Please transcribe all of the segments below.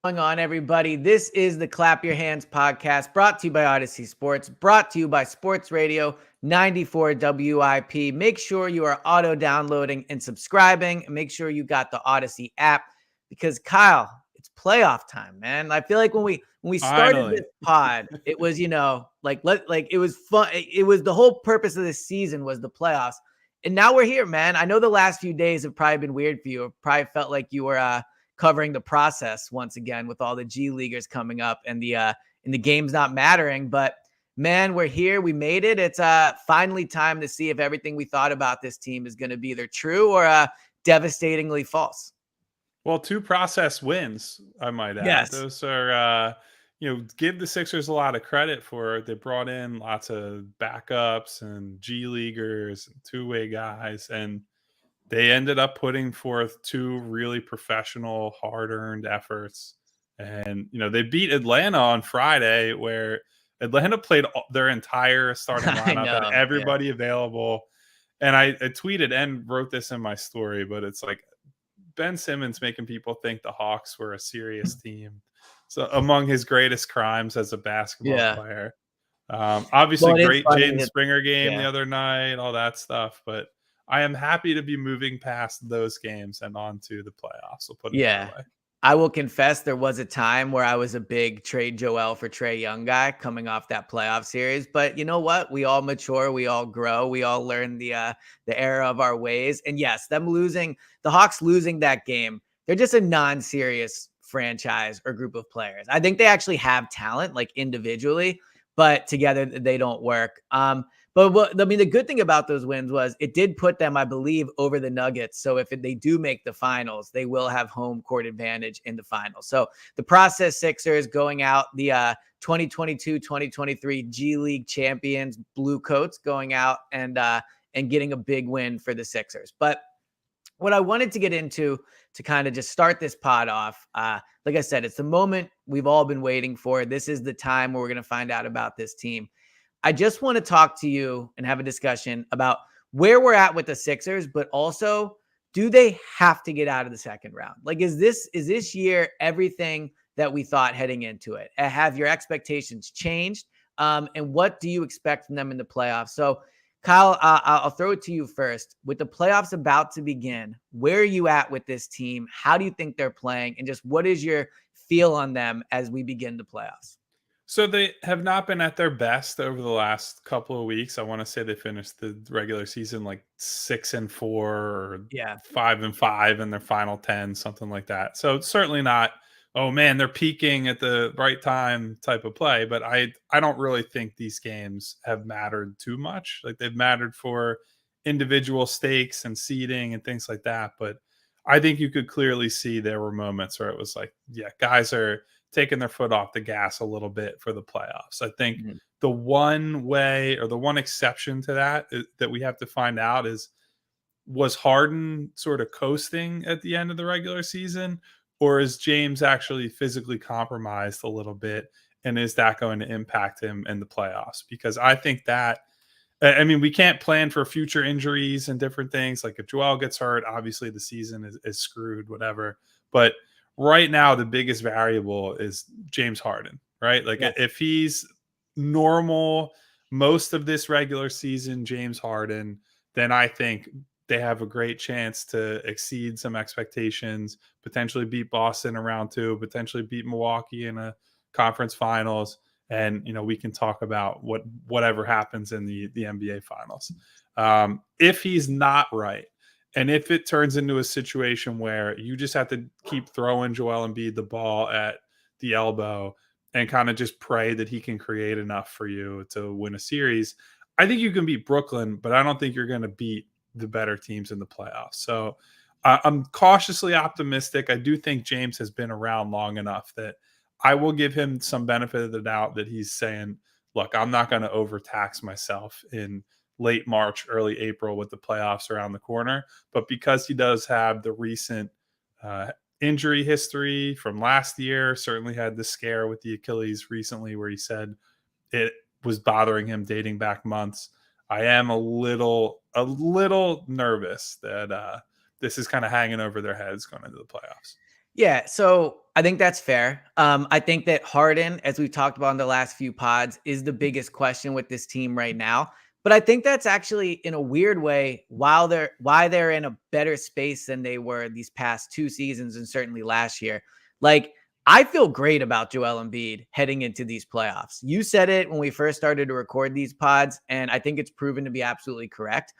Going on, everybody? This is the Clap Your Hands podcast, brought to you by Odyssey Sports, brought to you by Sports Radio 94 WIP. Make sure you are auto downloading and subscribing, and make sure you got the Odyssey app, because Kyle, it's playoff time, man. I feel like when we started Finally. this pod, it was it was fun. It was the whole purpose of this season was the playoffs, and now we're here, man. I know the last few days have probably been weird for you. It probably felt like you were covering the process once again with all the G Leaguers coming up and the games not mattering. But man, we're here. We made it. It's finally time to see if everything we thought about this team is going to be either true or devastatingly false. Well, 2 process wins, I might add. Yes. Those are, give the Sixers a lot of credit for it. They brought in lots of backups and G Leaguers, and two-way guys, and they ended up putting forth 2 really professional, hard-earned efforts. And, they beat Atlanta on Friday, where Atlanta played their entire starting I lineup, had know. everybody available. And I tweeted and wrote this in my story, but it's like Ben Simmons making people think the Hawks were a serious team. So among his greatest crimes as a basketball player. Obviously, great Jaden Springer game the other night, all that stuff. But I am happy to be moving past those games and on to the playoffs. We'll put it that way. I will confess there was a time where I was a big trade Joel for Trae Young guy coming off that playoff series. But you know what? We all mature. We all grow. We all learn the error of our ways. And yes, the Hawks losing that game, they're just a non-serious franchise or group of players. I think they actually have talent, like individually, but together they don't work. But the good thing about those wins was it did put them, I believe, over the Nuggets. So if they do make the finals, they will have home court advantage in the finals. So the process Sixers going out, the 2022-2023 G League champions, Blue Coats going out and getting a big win for the Sixers. But what I wanted to get into to kind of just start this pod off, like I said, it's the moment we've all been waiting for. This is the time where we're going to find out about this team. I just want to talk to you and have a discussion about where we're at with the Sixers, but also, do they have to get out of the second round? Like, is this year everything that we thought heading into it? Have your expectations changed? And what do you expect from them in the playoffs? So, Kyle, I'll throw it to you first. With the playoffs about to begin, where are you at with this team? How do you think they're playing? And just what is your feel on them as we begin the playoffs? So they have not been at their best over the last couple of weeks. I want to say they finished the regular season like 6-4 or 5-5 in their final 10, something like that. So it's certainly not, oh man, they're peaking at the right time type of play. But I don't really think these games have mattered too much. Like, they've mattered for individual stakes and seeding and things like that. But I think you could clearly see there were moments where it was like, yeah, guys are taking their foot off the gas a little bit for the playoffs. I think the one way, or the one exception to that that we have to find out is, was Harden sort of coasting at the end of the regular season, or is James actually physically compromised a little bit? And is that going to impact him in the playoffs? Because I think that, I mean, we can't plan for future injuries and different things. Like, if Joel gets hurt, obviously the season is screwed, whatever. But right now, the biggest variable is James Harden, right? Like, if he's normal most of this regular season, James Harden, then I think they have a great chance to exceed some expectations, potentially beat Boston in round 2, potentially beat Milwaukee in a conference finals. And, we can talk about whatever happens in the NBA finals. If he's not right, and if it turns into a situation where you just have to keep throwing Joel Embiid the ball at the elbow and kind of just pray that he can create enough for you to win a series, I think you can beat Brooklyn, but I don't think you're going to beat the better teams in the playoffs. So I'm cautiously optimistic. I do think James has been around long enough that I will give him some benefit of the doubt that he's saying, look, I'm not going to overtax myself in late March, early April with the playoffs around the corner. But because he does have the recent injury history from last year, certainly had the scare with the Achilles recently where he said it was bothering him dating back months. I am a little nervous that this is kind of hanging over their heads going into the playoffs. Yeah, so I think that's fair. I think that Harden, as we've talked about in the last few pods, is the biggest question with this team right now. But I think that's actually, in a weird way, why they're in a better space than they were these past 2 seasons and certainly last year. Like, I feel great about Joel Embiid heading into these playoffs. You said it when we first started to record these pods, and I think it's proven to be absolutely correct.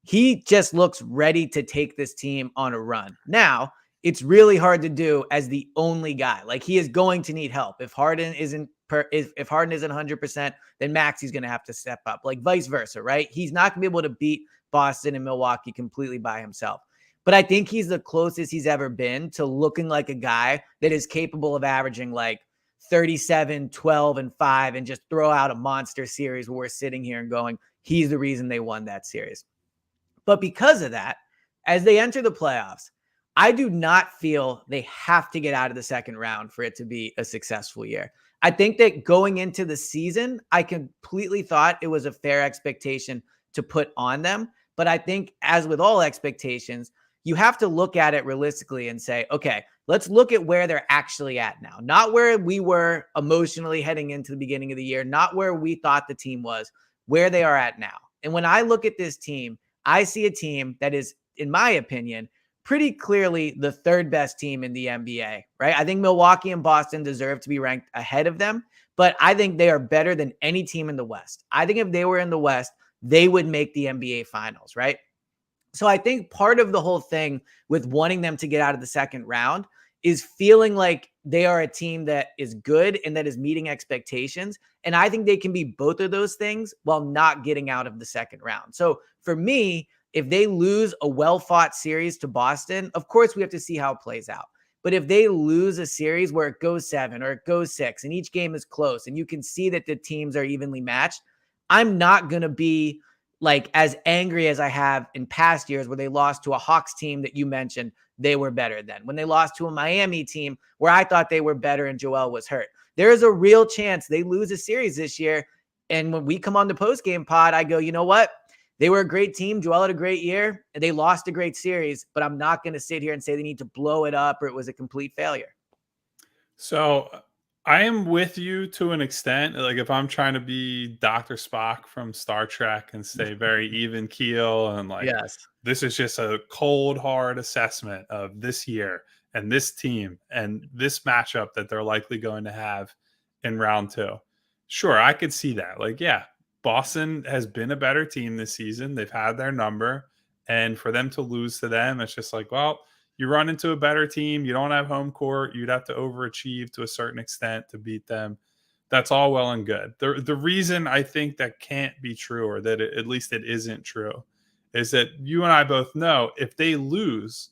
He just looks ready to take this team on a run. Now, it's really hard to do as the only guy. Like, he is going to need help. If Harden isn't if Harden isn't 100%, then Maxi's going to have to step up. Like, vice versa, right? He's not going to be able to beat Boston and Milwaukee completely by himself. But I think he's the closest he's ever been to looking like a guy that is capable of averaging like 37, 12, and 5 and just throw out a monster series where we're sitting here and going, he's the reason they won that series. But because of that, as they enter the playoffs, I do not feel they have to get out of the second round for it to be a successful year. I think that going into the season, I completely thought it was a fair expectation to put on them. But I think, as with all expectations, you have to look at it realistically and say, okay, let's look at where they're actually at now, not where we were emotionally heading into the beginning of the year, not where we thought the team was, where they are at now. And when I look at this team, I see a team that is, in my opinion, pretty clearly the third best team in the NBA, right? I think Milwaukee and Boston deserve to be ranked ahead of them, but I think they are better than any team in the West. I think if they were in the West, they would make the NBA Finals, right? So I think part of the whole thing with wanting them to get out of the second round is feeling like they are a team that is good and that is meeting expectations. And I think they can be both of those things while not getting out of the second round. So for me, if they lose a well-fought series to Boston, of course we have to see how it plays out. But if they lose a series where it goes 7 or it goes 6 and each game is close and you can see that the teams are evenly matched, I'm not going to be like as angry as I have in past years where they lost to a Hawks team that you mentioned they were better than. When they lost to a Miami team where I thought they were better and Joel was hurt. There is a real chance they lose a series this year. And when we come on the post-game pod, I go, you know what? They were a great team. Joel had a great year. And they lost a great series. But I'm not going to sit here and say they need to blow it up or it was a complete failure. So I am with you to an extent. Like, if I'm trying to be Dr. Spock from Star Trek and stay very even keel and like, Yes. this is just a cold, hard assessment of this year and this team and this matchup that they're likely going to have in round 2. Sure, I could see that. Like, yeah, Boston has been a better team this season. They've had their number. And for them to lose to them, it's just like, well, you run into a better team. You don't have home court. You'd have to overachieve to a certain extent to beat them. That's all well and good. The reason I think that can't be true, or that at least it isn't true, is that you and I both know if they lose,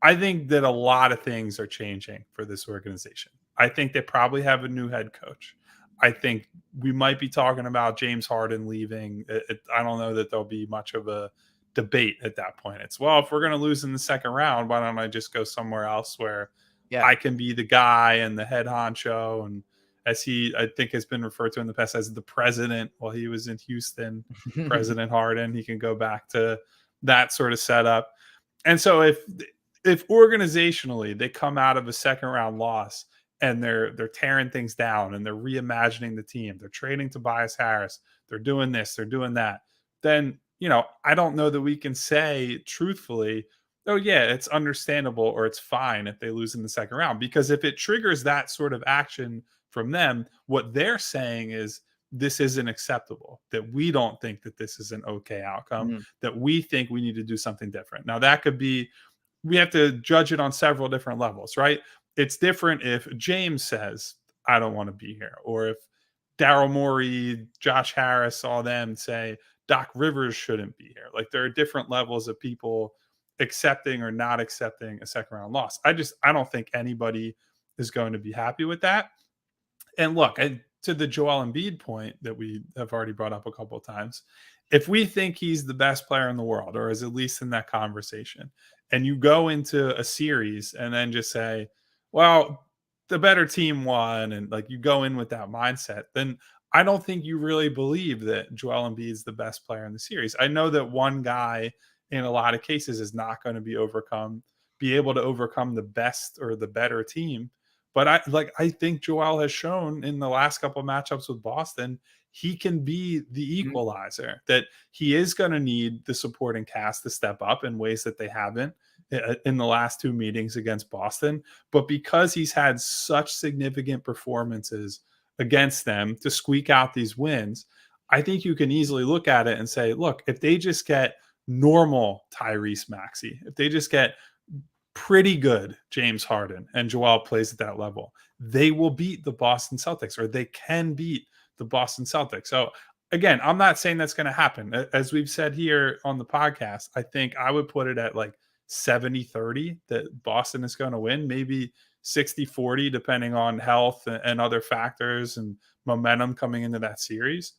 I think that a lot of things are changing for this organization. I think they probably have a new head coach. I think we might be talking about James Harden leaving. I don't know that there'll be much of a debate at that point. It's, well, if we're going to lose in the second round, why don't I just go somewhere else where I can be the guy and the head honcho, and as he, I think, has been referred to in the past as the president while he was in Houston, President Harden. He can go back to that sort of setup. And so if organizationally they come out of a second round loss and they're tearing things down and they're reimagining the team, they're trading Tobias Harris, they're doing this, they're doing that, then, you know, I don't know that we can say truthfully, oh yeah, it's understandable or it's fine if they lose in the second round. Because if it triggers that sort of action from them, what they're saying is this isn't acceptable, that we don't think that this is an okay outcome, that we think we need to do something different. Now that could be, we have to judge it on several different levels, right? It's different if James says, I don't want to be here, or if Daryl Morey, Josh Harris, all them say Doc Rivers shouldn't be here. Like, there are different levels of people accepting or not accepting a second round loss. I don't think anybody is going to be happy with that. And look, to the Joel Embiid point that we have already brought up a couple of times, if we think he's the best player in the world, or is at least in that conversation, and you go into a series and then just say, well, the better team won, and like you go in with that mindset, then I don't think you really believe that Joel Embiid is the best player in the series. I know that one guy in a lot of cases is not going to be overcome be able to overcome the best or the better team. But I think Joel has shown in the last couple of matchups with Boston, he can be the equalizer, that he is going to need the supporting cast to step up in ways that they haven't in the last two meetings against Boston. But because he's had such significant performances against them to squeak out these wins, I think you can easily look at it and say, look, if they just get normal Tyrese Maxey, if they just get pretty good James Harden and Joel plays at that level, they will beat the Boston Celtics, or they can beat the Boston Celtics. So again, I'm not saying that's going to happen. As we've said here on the podcast, I think I would put it at like 70-30 that Boston is going to win, maybe 60-40 depending on health and other factors and momentum coming into that series.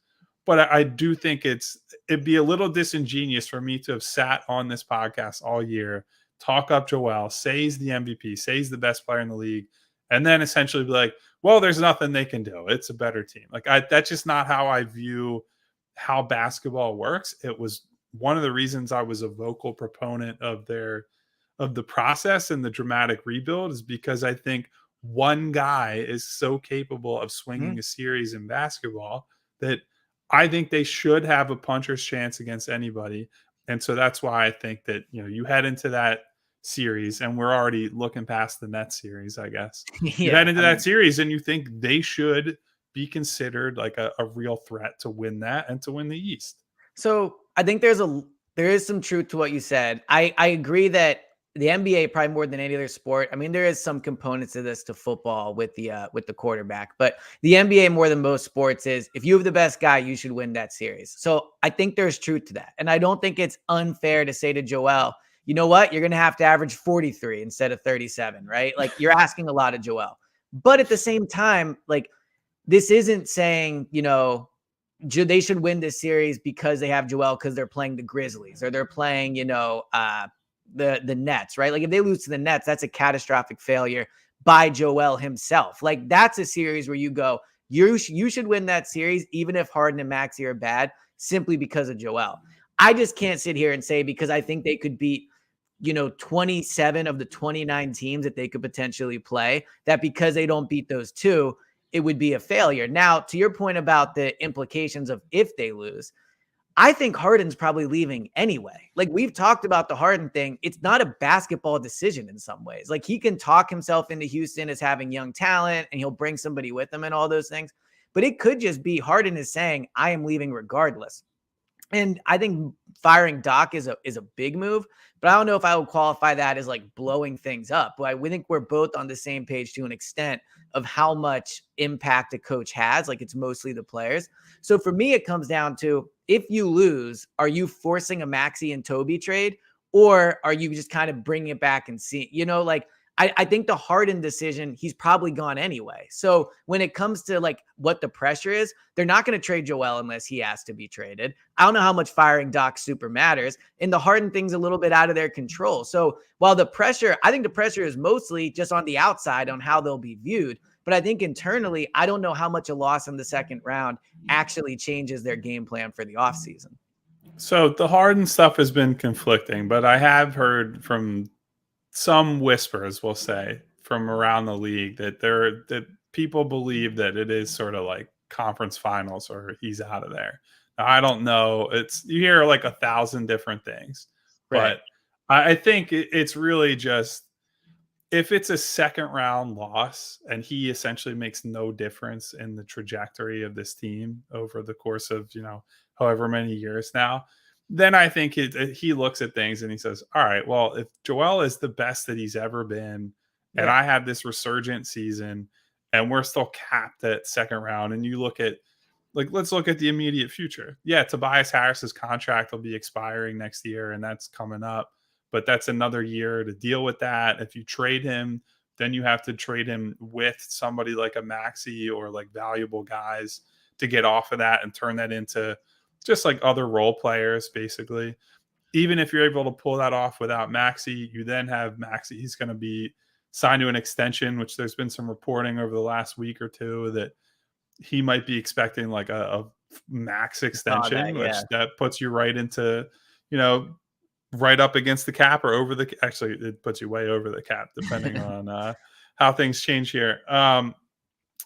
But I do think it'd be a little disingenuous for me to have sat on this podcast all year, talk up Joel, say he's the MVP, say he's the best player in the league, and then essentially be like, well, there's nothing they can do. It's a better team. Like that's just not how I view how basketball works. It was one of the reasons I was a vocal proponent of the process and the dramatic rebuild, is because I think one guy is so capable of swinging a series in basketball that I think they should have a puncher's chance against anybody. And so that's why I think that, you head into that series, and we're already looking past the Nets series, I guess. You head into that series and you think they should be considered like a real threat to win that and to win the East. So I think there is some truth to what you said. I agree that the NBA, probably more than any other sport, I mean, there is some components of this to football with the quarterback, but the NBA more than most sports is, if you have the best guy, you should win that series. So I think there's truth to that. And I don't think it's unfair to say to Joel, you know what, you're going to have to average 43 instead of 37, right? Like, you're asking a lot of Joel. But at the same time, like, this isn't saying, they should win this series because they have Joel, because they're playing the Grizzlies or they're playing, the Nets, right? Like, if they lose to the Nets, that's a catastrophic failure by Joel himself. Like, that's a series where you go, you should win that series, even if Harden and Maxey are bad, simply because of Joel. I just can't sit here and say, because I think they could beat 27 of the 29 teams that they could potentially play, that because they don't beat those two, it would be a failure. Now, to your point about the implications of if they lose, I think Harden's probably leaving anyway. Like, we've talked about the Harden thing. It's not a basketball decision in some ways. Like, he can talk himself into Houston as having young talent, and he'll bring somebody with him and all those things. But it could just be Harden is saying, I am leaving regardless. And I think firing Doc is a big move, but I don't know if I would qualify that as like blowing things up. But we think we're both on the same page to an extent of how much impact a coach has. Like, it's mostly the players. So for me, it comes down to, if you lose, are you forcing a Maxey and Toby trade, or are you just kind of bringing it back and see, I think the Harden decision, he's probably gone anyway. So when it comes to like what the pressure is, they're not going to trade Joel unless he has to be traded. I don't know how much firing Doc super matters. And the Harden thing's a little bit out of their control. So while I think the pressure is mostly just on the outside on how they'll be viewed. But I think internally, I don't know how much a loss in the second round actually changes their game plan for the offseason. So the Harden stuff has been conflicting, but I have heard from some whispers, we'll say, from around the league that people believe that it is sort of like conference finals or he's out of there. Now, I don't know. You hear like 1,000 different things, right? But I think it's really just, if it's a second round loss and he essentially makes no difference in the trajectory of this team over the course of, however many years now, then I think he looks at things and he says, all right, well, if Joel is the best that he's ever been, and I have this resurgent season and we're still capped at second round, and you look at, like, let's look at the immediate future. Yeah, Tobias Harris's contract will be expiring next year, and that's coming up, but that's another year to deal with that. If you trade him, then you have to trade him with somebody like a Maxey or like valuable guys to get off of that and turn that into just like other role players, basically. Even if you're able to pull that off without Maxey, you then have Maxey. He's going to be signed to an extension, which there's been some reporting over the last week or two that he might be expecting like a max extension, which that puts you right into, right up against the cap or over the, actually it puts you way over the cap depending on how things change here.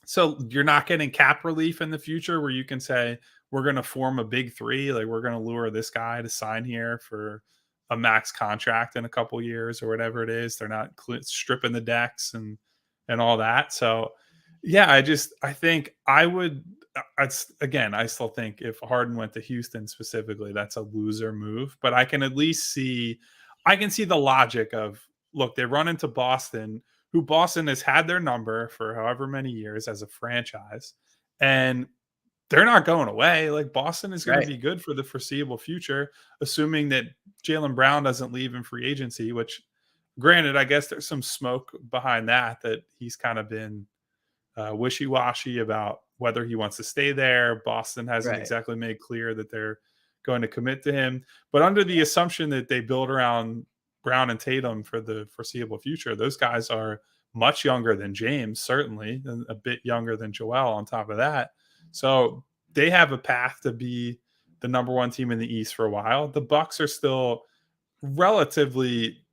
So you're not getting cap relief in the future where you can say we're going to form a big three, like we're going to lure this guy to sign here for a max contract in a couple years or whatever it is. They're not stripping the decks and all that. So yeah, I think I would. Again, I still think if Harden went to Houston specifically, that's a loser move. But I can at least see, I can see the logic of, look, they run into Boston, who Boston has had their number for however many years as a franchise, and they're not going away. Like Boston is going to Right. be good for the foreseeable future, assuming that Jaylen Brown doesn't leave in free agency, which granted, I guess there's some smoke behind that he's kind of been wishy-washy about whether he wants to stay there. Boston hasn't Right. exactly made clear that they're going to commit to him. But under the assumption that they build around Brown and Tatum for the foreseeable future, those guys are much younger than James, certainly, and a bit younger than Joel on top of that. So they have a path to be the number one team in the East for a while. The Bucks are still relatively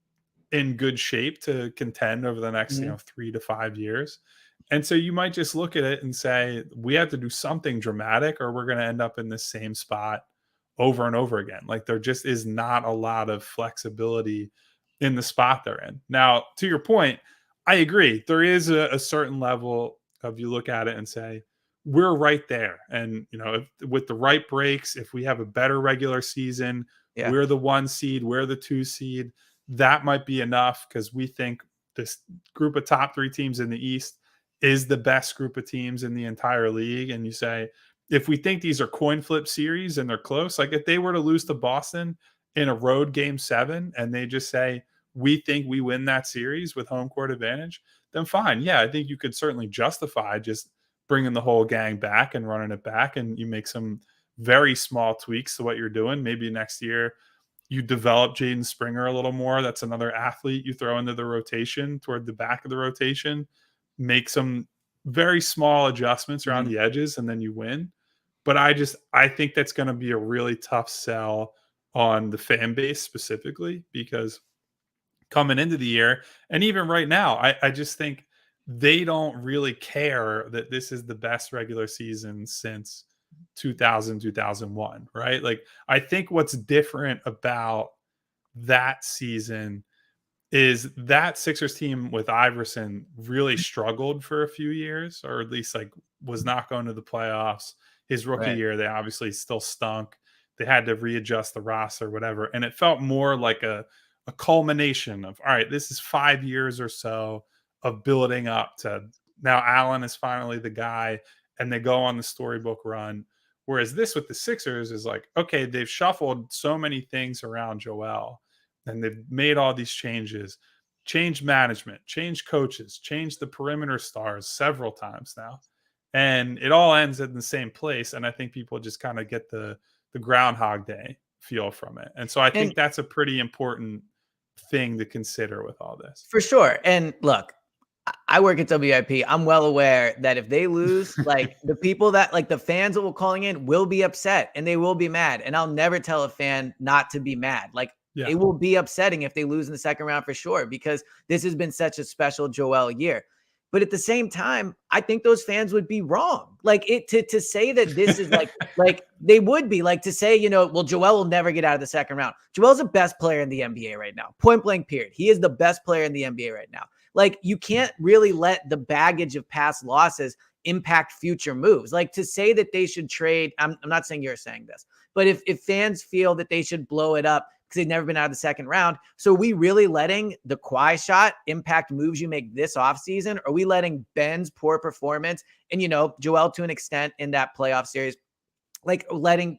in good shape to contend over the next, Mhm. 3 to 5 years. And so you might just look at it and say, we have to do something dramatic or we're going to end up in the same spot over and over again. Like there just is not a lot of flexibility in the spot they're in. Now, to your point, I agree. There is a certain level of, you look at it and say, we're right there. And, with the right breaks, if we have a better regular season, Yeah. we're the 1 seed, we're the 2 seed, that might be enough because we think this group of top 3 teams in the East is the best group of teams in the entire league. And you say, if we think these are coin flip series and they're close, like if they were to lose to Boston in a road game 7 and they just say, we think we win that series with home court advantage, then fine. Yeah, I think you could certainly justify just bringing the whole gang back and running it back. And you make some very small tweaks to what you're doing. Maybe next year you develop Jaden Springer a little more. That's another athlete you throw into the rotation toward the back of the rotation, make some very small adjustments around Mhm. the edges, and then you win. But I think that's going to be a really tough sell on the fan base specifically, because coming into the year and even right now, I just think they don't really care that this is the best regular season since 2001, right? Like I think what's different about that season is that Sixers team with Iverson really struggled for a few years, or at least like was not going to the playoffs. His rookie Right. year, they obviously still stunk. They had to readjust the roster, whatever. And it felt more like a culmination of, all right, this is 5 years or so of building up to now Allen is finally the guy, and they go on the storybook run. Whereas this with the Sixers is like, okay, they've shuffled so many things around Joel and they've made all these changes, changed management, changed coaches, changed the perimeter stars several times now. And it all ends in the same place. And I think people just kind of get the Groundhog Day feel from it. And so I And think that's a pretty important thing to consider with all this. for sure. And look, I work at WIP. I'm well aware that if they lose, like the people that like the fans that will calling in will be upset and they will be mad. And I'll never tell a fan not to be mad. Like Yeah. it will be upsetting if they lose in the second round for sure, because this has been such a special Joel year. But at the same time, I think those fans would be wrong. Like it to say that this is like they would be like to say, well, Joel will never get out of the second round. Joel's the best player in the NBA right now. Point blank period. He is the best player in the NBA right now. Like you can't really let the baggage of past losses impact future moves. Like to say that they should trade, I'm not saying you're saying this, but if fans feel that they should blow it up because they've never been out of the second round, so are we really letting the Kawhi shot impact moves you make this offseason? Are we letting Ben's poor performance and, Joel to an extent in that playoff series, like letting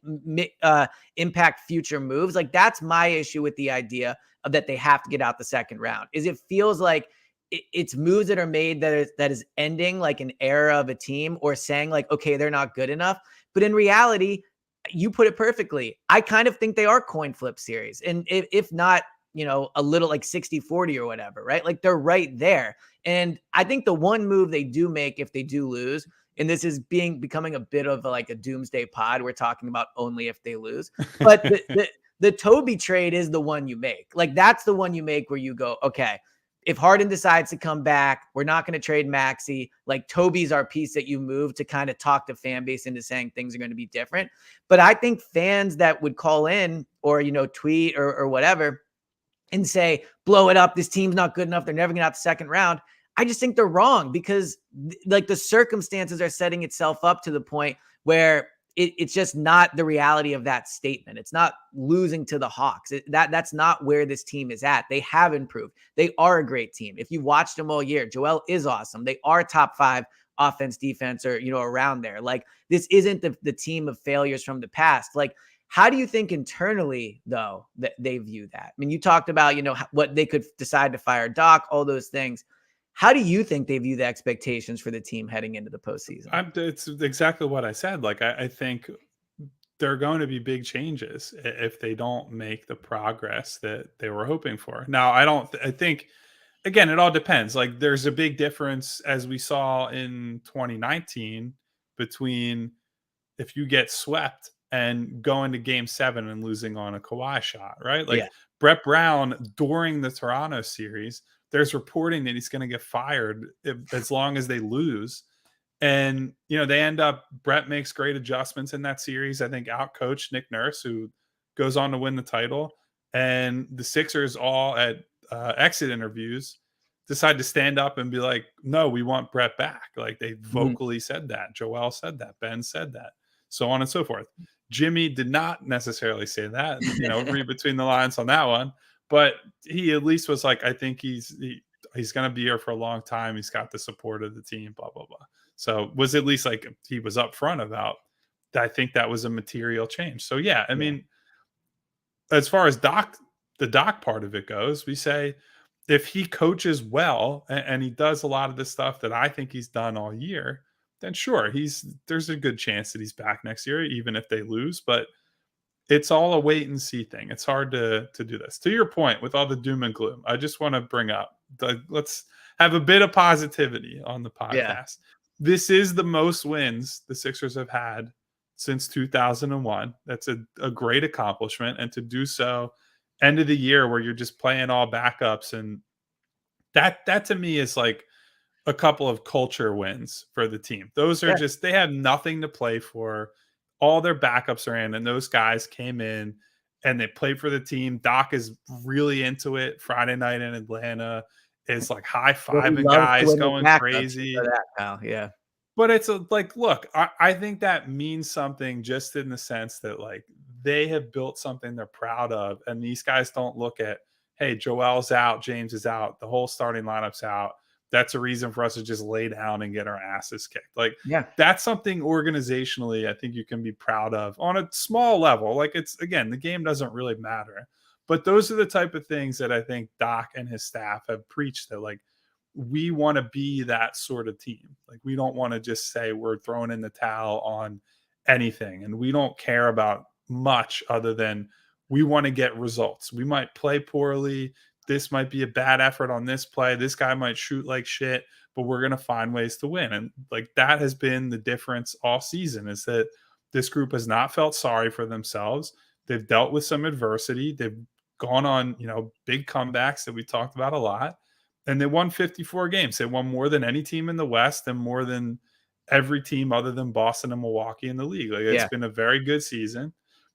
impact future moves? Like that's my issue with the idea of that they have to get out the second round, is it feels like it's moves that are made that is ending like an era of a team, or saying like, okay, they're not good enough. But in reality, you put it perfectly. I kind of think they are coin flip series. And if not, a little like 60-40 or whatever, right? Like they're right there. And I think the one move they do make if they do lose, and this is becoming a bit of like a doomsday pod, we're talking about only if they lose. But The Toby trade is the one you make. Like, that's the one you make where you go, okay, if Harden decides to come back, we're not going to trade Maxey. Like, Toby's our piece that you move to kind of talk the fan base into saying things are going to be different. But I think fans that would call in or, tweet or whatever and say, blow it up, this team's not good enough, they're never going to out the second round, I just think they're wrong, because like the circumstances are setting itself up to the point where it's just not the reality of that statement. It's not losing to the Hawks. That's not where this team is at. They have improved. They are a great team. If you watched them all year, Joel is awesome. They are top 5 offense, defense, or, around there. Like, this isn't the team of failures from the past. Like, how do you think internally, though, that they view that? I mean, you talked about, what they could decide to fire Doc, all those things. How do you think they view the expectations for the team heading into the postseason? It's exactly what I said. Like, I think there are going to be big changes if they don't make the progress that they were hoping for. Now, I think, again, it all depends. Like, there's a big difference, as we saw in 2019, between if you get swept and going to game 7 and losing on a Kawhi shot, right? Like, Yeah. Brett Brown during the Toronto series, there's reporting that he's going to get fired as long as they lose. And, they end up, Brett makes great adjustments in that series. I think out-coached Nick Nurse, who goes on to win the title. And the Sixers all at exit interviews decide to stand up and be like, no, we want Brett back. Like, they vocally said that. Joel said that. Ben said that. So on and so forth. Jimmy did not necessarily say that, read between the lines on that one. But he at least was like, I think he's going to be here for a long time. He's got the support of the team, blah, blah, blah. So was at least like he was upfront about that. I think that was a material change. So, yeah, I mean, as far as the Doc part of it goes, we say if he coaches well and he does a lot of the stuff that I think he's done all year, then sure, there's a good chance that he's back next year, even if they lose. But it's all a wait and see thing. It's hard to do this. To your point, with all the doom and gloom, I just want to bring up, let's have a bit of positivity on the podcast. Yeah. This is the most wins the Sixers have had since 2001. That's a great accomplishment. And to do so end of the year where you're just playing all backups, and that to me is like a couple of culture wins for the team. Those are just, they have nothing to play for. All their backups are in, and those guys came in and they played for the team. Doc is really into it. Friday night in Atlanta is like high-fiving guys, going crazy. That, pal. Yeah. But it's like, look, I think that means something, just in the sense that, like, they have built something they're proud of. And these guys don't look at, hey, Joel's out, James is out, the whole starting lineup's out. That's a reason for us to just lay down and get our asses kicked. Like, that's something organizationally I think you can be proud of on a small level. Like, it's, again, the game doesn't really matter. But those are the type of things that I think Doc and his staff have preached, that, like, we want to be that sort of team. Like, we don't want to just say we're throwing in the towel on anything. And we don't care about much other than we want to get results. We might play poorly. This might be a bad effort on this play. This guy might shoot like shit, but we're going to find ways to win. And, like, that has been the difference all season, is that this group has not felt sorry for themselves. They've dealt with some adversity. They've gone on, big comebacks that we talked about a lot. And they won 54 games. They won more than any team in the West and more than every team other than Boston and Milwaukee in the league. Like, it's been a very good season.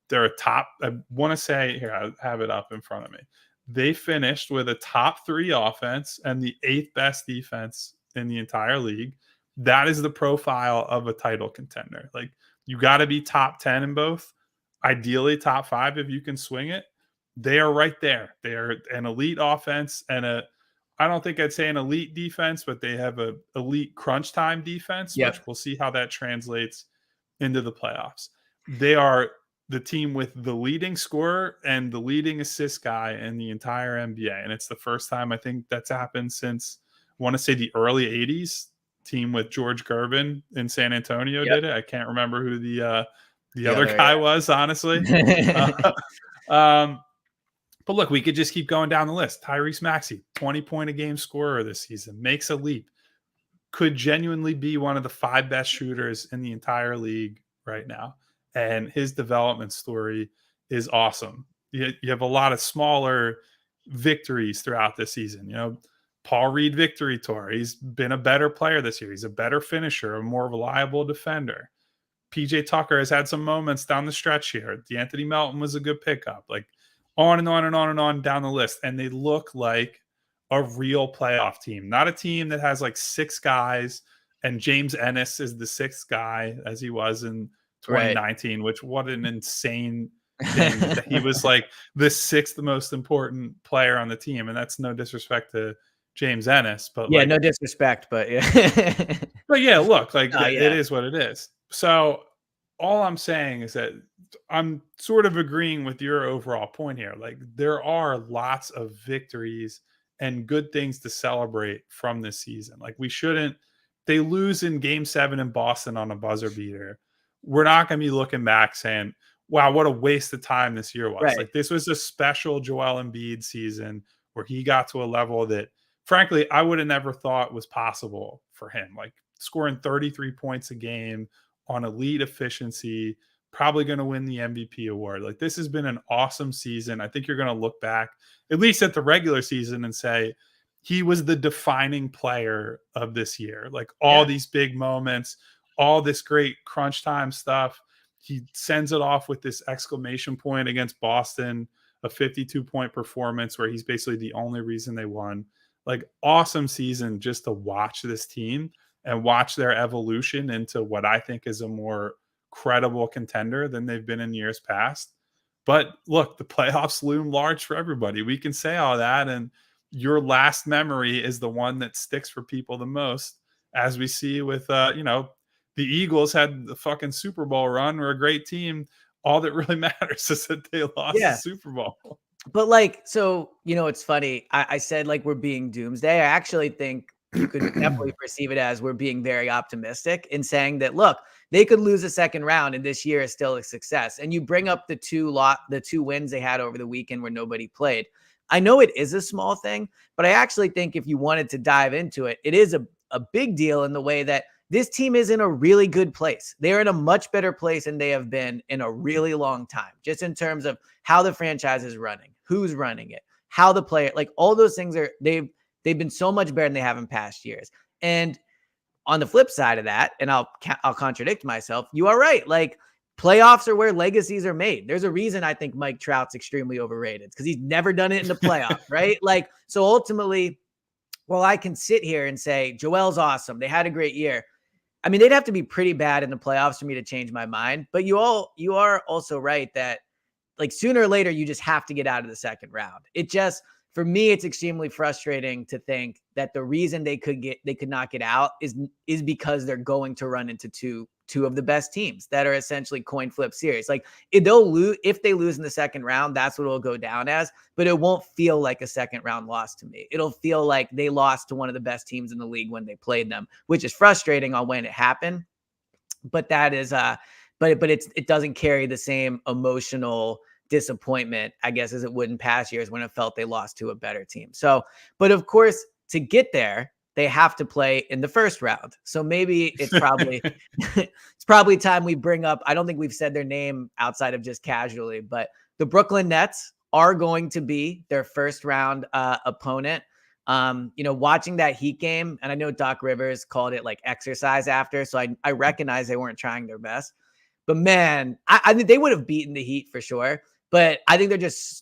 They're a top, I want to say, here, I have it up in front of me. They finished with a top 3 offense and the 8th best defense in the entire league. That is the profile of a title contender. Like, you got to be top 10 in both, ideally top 5 if you can swing it. They are right there. They are an elite offense and I don't think I'd say an elite defense, but they have a elite crunch time defense, which we'll see how that translates into the playoffs. They are the team with the leading scorer and the leading assist guy in the entire NBA. And it's the first time I think that's happened since, I want to say, the early 80s. Team with George Gervin in San Antonio did it. I can't remember who the other guy was, honestly. But look, we could just keep going down the list. Tyrese Maxey, 20-point-a-game scorer this season, makes a leap. Could genuinely be one of the 5 best shooters in the entire league right now. And his development story is awesome. You have a lot of smaller victories throughout the season. You know, Paul Reed victory tour. He's been a better player this year. He's a better finisher, a more reliable defender. PJ Tucker has had some moments down the stretch here. D'Anthony Melton was a good pickup. Like on and on and on and on down the list. And they look like a real playoff team, not a team that has like 6 guys and James Ennis is the 6th guy as he was in Right. 2019, which what an insane thing that he was like the 6th most important player on the team. And that's no disrespect to James Ennis, but Yeah, like, no disrespect, but yeah. but yeah, look, like Oh, it yeah. is what it is. So all I'm saying is that I'm sort of agreeing with your overall point here. Like there are lots of victories and good things to celebrate from this season. Like we shouldn't they lose in game 7 in Boston on a buzzer beater. We're not going to be looking back saying, "Wow, what a waste of time this year was." Right. Like this was a special Joel Embiid season where he got to a level that frankly I would have never thought was possible for him. Like scoring 33 points a game on elite efficiency, probably going to win the MVP award. Like this has been an awesome season. I think you're going to look back at least at the regular season and say he was the defining player of this year. Like all Yeah. these big moments, all this great crunch time stuff. He sends it off with this exclamation point against Boston, a 52-point performance where he's basically the only reason they won. Like awesome season just to watch this team and watch their evolution into what I think is a more credible contender than they've been in years past. But look, the playoffs loom large for everybody. We can say all that. And your last memory is the one that sticks for people the most, as we see with, the Eagles had the fucking Super Bowl run. We're a great team. All that really matters is that they lost the Yeah. Super Bowl. But like, so, it's funny. I said like we're being doomsday. I actually think you could definitely perceive it as we're being very optimistic in saying that, look, they could lose a second round and this year is still a success. And you bring up the two wins they had over the weekend where nobody played. I know it is a small thing, but I actually think if you wanted to dive into it, it is a big deal in the way that this team is in a really good place. They're in a much better place than they have been in a really long time, just in terms of how the franchise is running, who's running it, how the player, like all those things they've been so much better than they have in past years. And on the flip side of that, and I'll contradict myself, you are right. Like playoffs are where legacies are made. There's a reason I think Mike Trout's extremely overrated because he's never done it in the playoffs, right? Like, so ultimately, well, I can sit here and say Joel's awesome. They had a great year. I mean, they'd have to be pretty bad in the playoffs for me to change my mind. But you are also right that like sooner or later, you just have to get out of the second round. It just, for me, it's extremely frustrating to think that the reason they could not get out is because they're going to run into two of the best teams that are essentially coin flip series. Like if they lose in the second round, that's what it'll go down as, but it won't feel like a second round loss to me. It'll feel like they lost to one of the best teams in the league when they played them, which is frustrating on when it happened. But that is but it doesn't carry the same emotional disappointment, I guess, as it would in past years when it felt they lost to a better team. So, but of course, to get there, they have to play in the first round. So maybe it's probably it's probably time we bring up, I don't think we've said their name outside of just casually, but the Brooklyn Nets are going to be their first round opponent. Watching that Heat game, and I know Doc Rivers called it like exercise after, so I recognize they weren't trying their best. But man, I think they would have beaten the Heat for sure. But I think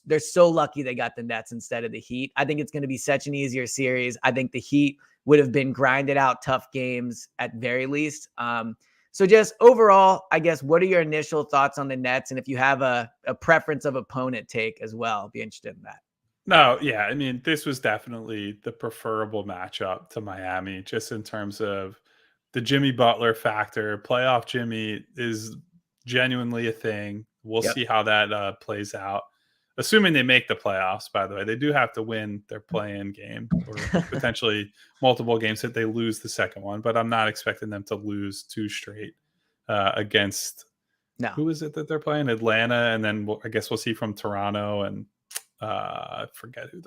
they're so lucky they got the Nets instead of the Heat. I think it's going to be such an easier series. I think the Heat would have been grinded out tough games at very least. So just overall, I guess, what are your initial thoughts on the Nets? And if you have a preference of opponent take as well, I'd be interested in that. No, yeah. I mean, this was definitely the preferable matchup to Miami, just in terms of the Jimmy Butler factor. Playoff Jimmy is genuinely a thing. We'll Yep. see how that plays out. Assuming they make the playoffs, by the way, they do have to win their play-in game or potentially multiple games if they lose the second one. But I'm not expecting them to lose 2 straight against. No. Who is it that they're playing? Atlanta, and then I guess we'll see from Toronto and I forget who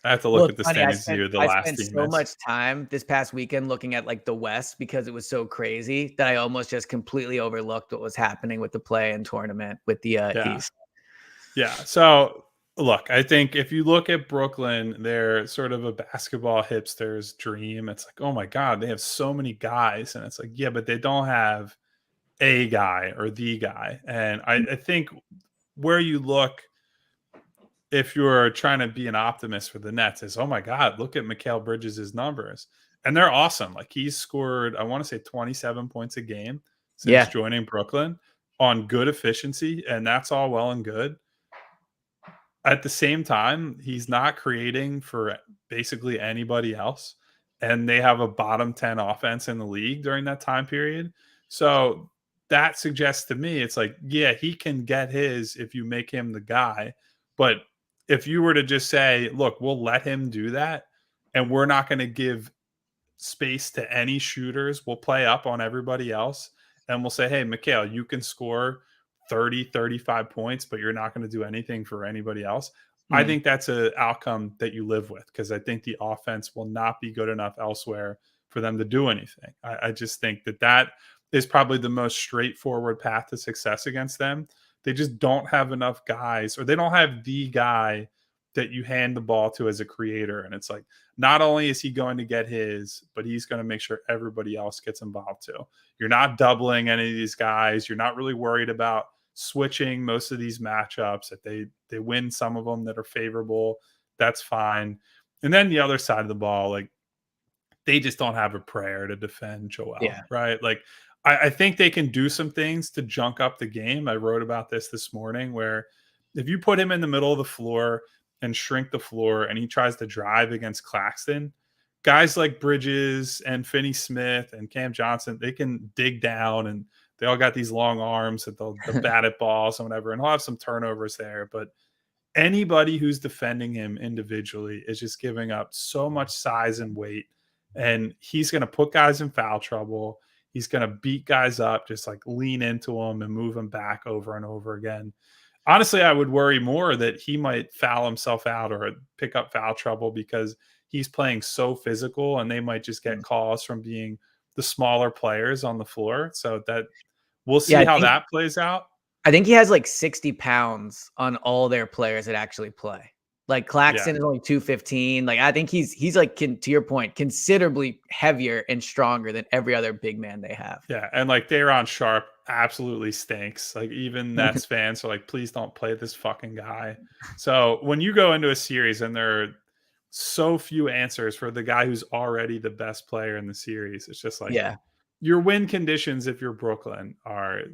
I have to look at the standings to see who the last spent team so is. much time this past weekend looking at like the West because it was so crazy that I almost just completely overlooked what was happening with the play-in tournament with the East. Yeah. So look, I think if you look at Brooklyn, they're sort of a basketball hipster's dream. It's like, oh my God, they have so many guys. And it's like, yeah, but they don't have a guy or the guy. And I think where you look, if you're trying to be an optimist for the Nets, is, oh my God, look at Mikal Bridges' numbers. And they're awesome. Like, he's scored, I want to say 27 points a game since Yeah. joining Brooklyn on good efficiency. And that's all well and good. At the same time, he's not creating for basically anybody else, and they have a bottom 10 offense in the league during that time period. So that suggests to me, it's like, yeah, he can get his if you make him the guy. But if you were to just say, look, we'll let him do that, and we're not going to give space to any shooters, we'll play up on everybody else, and we'll say, hey, Mikal, you can score 30, 35 points, but you're not going to do anything for anybody else. I Mm. think that's an outcome that you live with, because I think the offense will not be good enough elsewhere for them to do anything. I just think that is probably the most straightforward path to success against them. They just don't have enough guys, or they don't have the guy that you hand the ball to as a creator. And it's like, not only is he going to get his, but he's going to make sure everybody else gets involved too. You're not doubling any of these guys. You're not really worried about switching most of these matchups. If they win some of them that are favorable, that's fine. And then the other side of the ball, like, they just don't have a prayer to defend Yeah. Joel, right? Like, I think they can do some things to junk up the game. I wrote about this morning, where if you put him in the middle of the floor and shrink the floor and he tries to drive against Claxton, guys like Bridges and Finney Smith and Cam Johnson, they can dig down, and they all got these long arms that they'll bat at balls and whatever, and he'll have some turnovers there. But anybody who's defending him individually is just giving up so much size and weight, and he's going to put guys in foul trouble. He's going to beat guys up, just like lean into them and move them back over and over again. Honestly, I would worry more that he might foul himself out or pick up foul trouble, because he's playing so physical, and they might just get calls from being the smaller players on the floor. So that we'll Yeah. see how that plays out. I think he has like 60 pounds on all their players that actually play. Like, Claxton Yeah. is only 215. Like, I think he's like, to your point, considerably heavier and stronger than every other big man they have. Yeah, and like, Day'Ron Sharp absolutely stinks. Like, even Nets fans are like, please don't play this fucking guy. So when you go into a series and there are so few answers for the guy who's already the best player in the series, it's just like, Yeah. your win conditions, if you're Brooklyn, are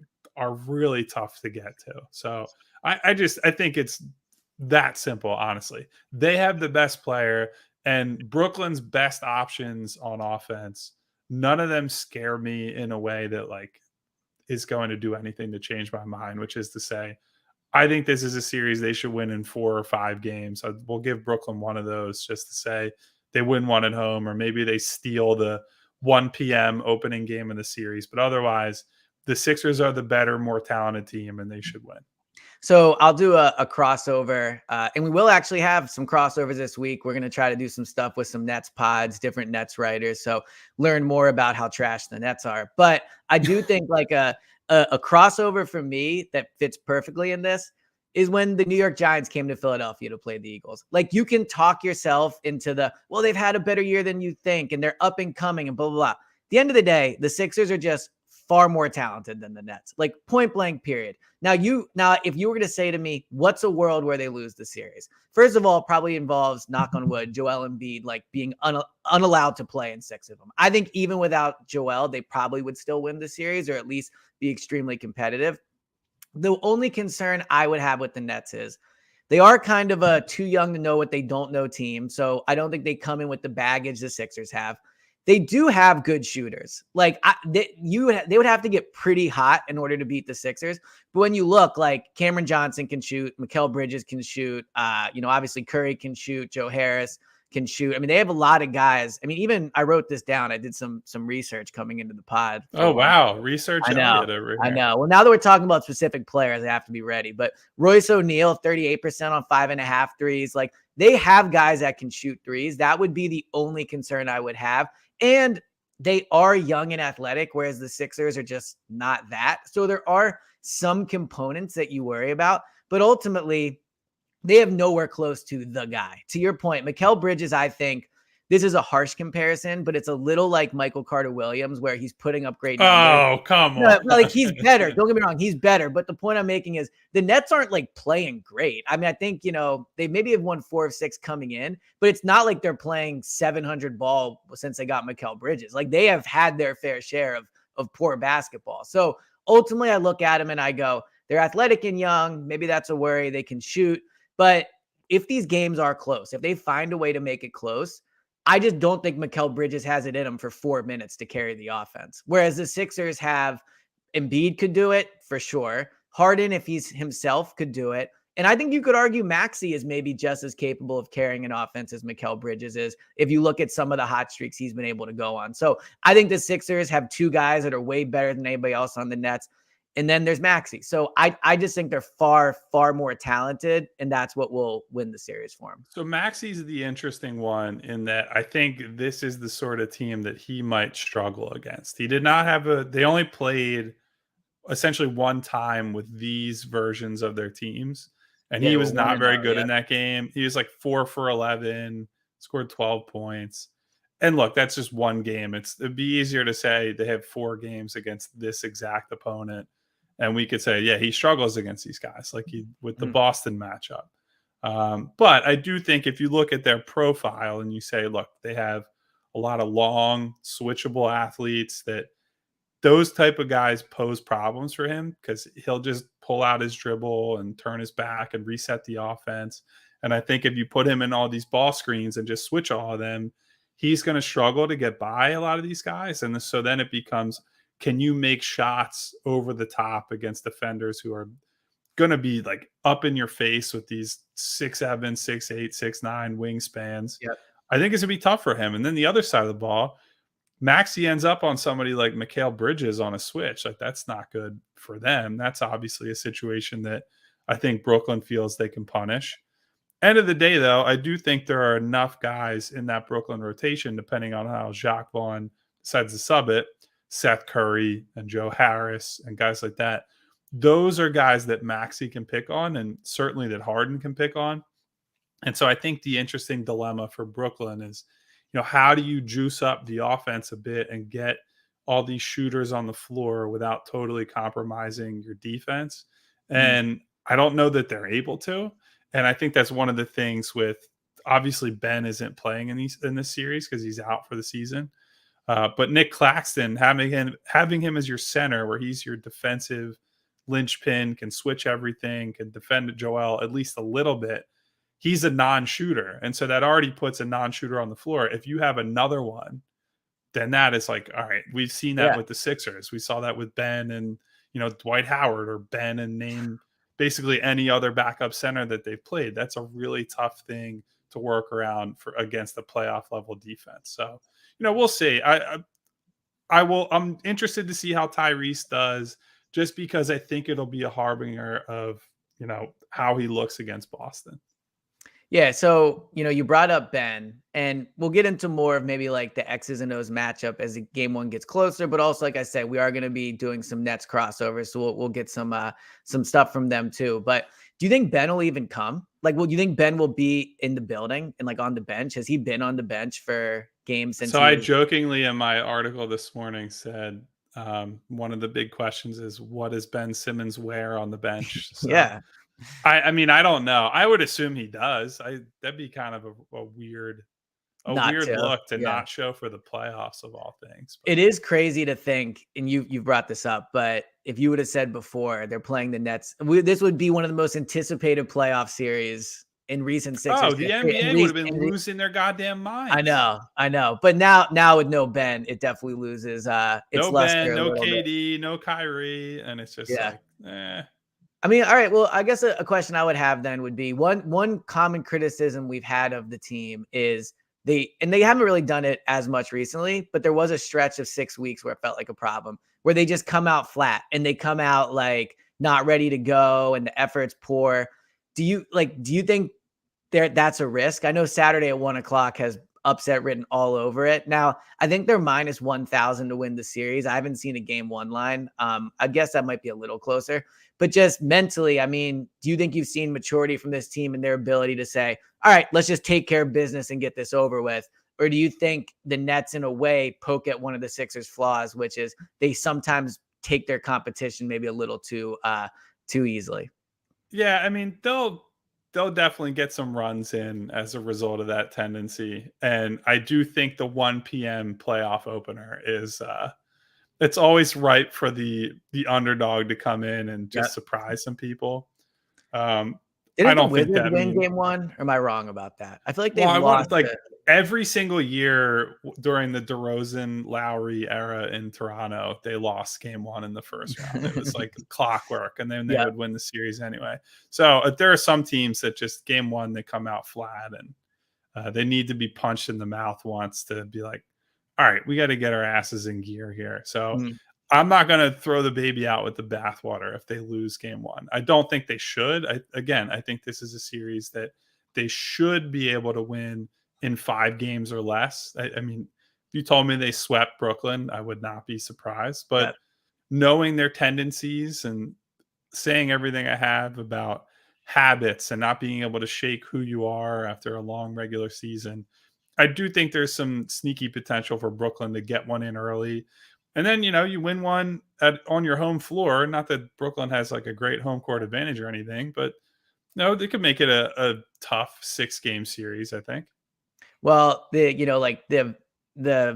really tough to get to. So I think it's that simple, honestly. They have the best player, and Brooklyn's best options on offense, none of them scare me in a way that, like, is going to do anything to change my mind, which is to say, I think this is a series they should win in 4 or 5 games. We'll give Brooklyn one of those, just to say they win one at home, or maybe they steal the 1 p.m. opening game of the series. But otherwise, the Sixers are the better, more talented team, and they should win. So I'll do a crossover, and we will actually have some crossovers this week. We're going to try to do some stuff with some Nets pods, different Nets writers, so learn more about how trash the Nets are. But I do think, like, a crossover for me that fits perfectly in this is when the New York Giants came to Philadelphia to play the Eagles. Like, you can talk yourself into well, they've had a better year than you think, and they're up and coming and blah, blah, blah. At the end of the day, the Sixers are just far more talented than the Nets, like, point blank period. Now, if you were to say to me, what's a world where they lose the series? First of all, it probably involves, knock on wood, Joel Embiid, like, being unallowed to play in 6 of them. I think even without Joel, they probably would still win the series, or at least be extremely competitive. The only concern I would have with the Nets is they are kind of a too young to know what they don't know team. So I don't think they come in with the baggage the Sixers have. They do have good shooters. Like, they would have to get pretty hot in order to beat the Sixers. But when you look, like, Cameron Johnson can shoot, Mikal Bridges can shoot, obviously Curry can shoot, Joe Harris can shoot. I mean, they have a lot of guys. I mean, even I wrote this down. I did some research coming into the pod. Oh, wow. Research I know. Elliott over here. I know. Well, now that we're talking about specific players, I have to be ready. But Royce O'Neal, 38% on 5.5 threes. Like, they have guys that can shoot threes. That would be the only concern I would have. And they are young and athletic, whereas the Sixers are just not that. So there are some components that you worry about. But ultimately, they have nowhere close to the guy. To your point, Mikal Bridges, I think this is a harsh comparison, but it's a little like Michael Carter-Williams, where he's putting up great numbers. Oh, come on. No, like he's better. Don't get me wrong, he's better. But the point I'm making is the Nets aren't like playing great. I mean, I think, they maybe have won 4 of 6 coming in, but it's not like they're playing 700 ball since they got Mikal Bridges. Like they have had their fair share of poor basketball. So ultimately I look at them and I go, they're athletic and young. Maybe that's a worry. They can shoot. But if these games are close, if they find a way to make it close, I just don't think Mikal Bridges has it in him for 4 minutes to carry the offense. Whereas the Sixers have Embiid could do it for sure. Harden, if he's himself, could do it. And I think you could argue Maxey is maybe just as capable of carrying an offense as Mikal Bridges is, if you look at some of the hot streaks he's been able to go on. So I think the Sixers have 2 guys that are way better than anybody else on the Nets. And then there's Maxey. So I just think they're far, far more talented, and that's what will win the series for him. So Maxey's the interesting one in that I think this is the sort of team that he might struggle against. He did not have they only played essentially one time with these versions of their teams, and he was not very good in that game. He was like 4 for 11, scored 12 points. And look, that's just one game. It'd be easier to say they have 4 games against this exact opponent. And we could say, yeah, he struggles against these guys, like with the Boston matchup. But I do think if you look at their profile and you say, look, they have a lot of long, switchable athletes, that those type of guys pose problems for him because he'll just pull out his dribble and turn his back and reset the offense. And I think if you put him in all these ball screens and just switch all of them, he's going to struggle to get by a lot of these guys. And so then it becomes, can you make shots over the top against defenders who are going to be like up in your face with these 6'7", 6'8", 6'9" wingspans? Yep. I think it's going to be tough for him. And then the other side of the ball, Maxey ends up on somebody like Mikal Bridges on a switch. Like that's not good for them. That's obviously a situation that I think Brooklyn feels they can punish. End of the day, though, I do think there are enough guys in that Brooklyn rotation, depending on how Jacques Vaughn decides to sub it, Seth Curry and Joe Harris and guys like that. Those are guys that Maxey can pick on, and certainly that Harden can pick on. And so I think the interesting dilemma for Brooklyn is, how do you juice up the offense a bit and get all these shooters on the floor without totally compromising your defense? And I don't know that they're able to. And I think that's one of the things with, obviously Ben isn't playing in this series because he's out for the season. But Nick Claxton, having him as your center, where he's your defensive linchpin, can switch everything, can defend Joel at least a little bit. He's a non-shooter. And so that already puts a non-shooter on the floor. If you have another one, then that is like, all right, we've seen that with the Sixers. We saw that with Ben and, Dwight Howard, or Ben and name basically any other backup center that they've played. That's a really tough thing to work around against a playoff level defense. So, we'll see. I'm interested to see how Tyrese does, just because I think it'll be a harbinger of, how he looks against Boston. Yeah. So, you brought up Ben, and we'll get into more of maybe like the X's and O's matchup as the game 1 gets closer. But also, like I said, we are going to be doing some Nets crossovers. So we'll get some stuff from them too. But do you think Ben will even come? Like, do you think Ben will be in the building and like on the bench? Has he been on the bench for games since? So I jokingly in my article this morning said, one of the big questions is, what does Ben Simmons wear on the bench? So, yeah. I mean, I don't know. I would assume he does. That'd be kind of a weird look to not show for the playoffs of all things. But it is crazy to think, and you brought this up, but if you would have said before they're playing the Nets, this would be one of the most anticipated playoff series in recent Sixers. Oh, the NBA would have been losing their goddamn minds. I know. But now with no Ben, it definitely loses. It's no Ben, no KD, no Kyrie, and it's just like, eh. I mean, all right. Well, I guess a question I would have then would be one common criticism we've had of the team is they haven't really done it as much recently, but there was a stretch of 6 weeks where it felt like a problem, where they just come out flat and they come out like not ready to go and the effort's poor. Do you think that's a risk? I know Saturday at 1:00 has upset written all over it. Now, I think they're minus 1,000 to win the series. I haven't seen a game one line. I guess that might be a little closer, but just mentally, I mean, do you think you've seen maturity from this team and their ability to say, all right, let's just take care of business and get this over with? Or do you think the Nets, in a way, poke at one of the Sixers' flaws, which is they sometimes take their competition maybe a little too easily? Yeah, I mean, they'll definitely get some runs in as a result of that tendency. And I do think the 1 p.m. playoff opener is it's always ripe for the underdog to come in and Yeah. just surprise some people. Um, I Didn't the don't think Wizards that win means game one? Or am I wrong about that? I feel like well, they've I lost want like to every single year during the DeRozan Lowry era in Toronto, they lost game one in the first round. It was like clockwork, and then they yeah. would win the series anyway. So there are some teams that just game one they come out flat, and they need to be punched in the mouth once to be like, all right, we got to get our asses in gear here. So Mm. I'm not going to throw the baby out with the bathwater if they lose game one. I don't think they should. I think this is a series that they should be able to win in 5 games or less. I mean, if you told me they swept Brooklyn, I would not be surprised. Yeah. But knowing their tendencies and saying everything I have about habits and not being able to shake who you are after a long regular season, I do think there's some sneaky potential for Brooklyn to get one in early. And then, you win one on your home floor. Not that Brooklyn has like a great home court advantage or anything, but no, they could make it a tough 6-game series, I think. Well, the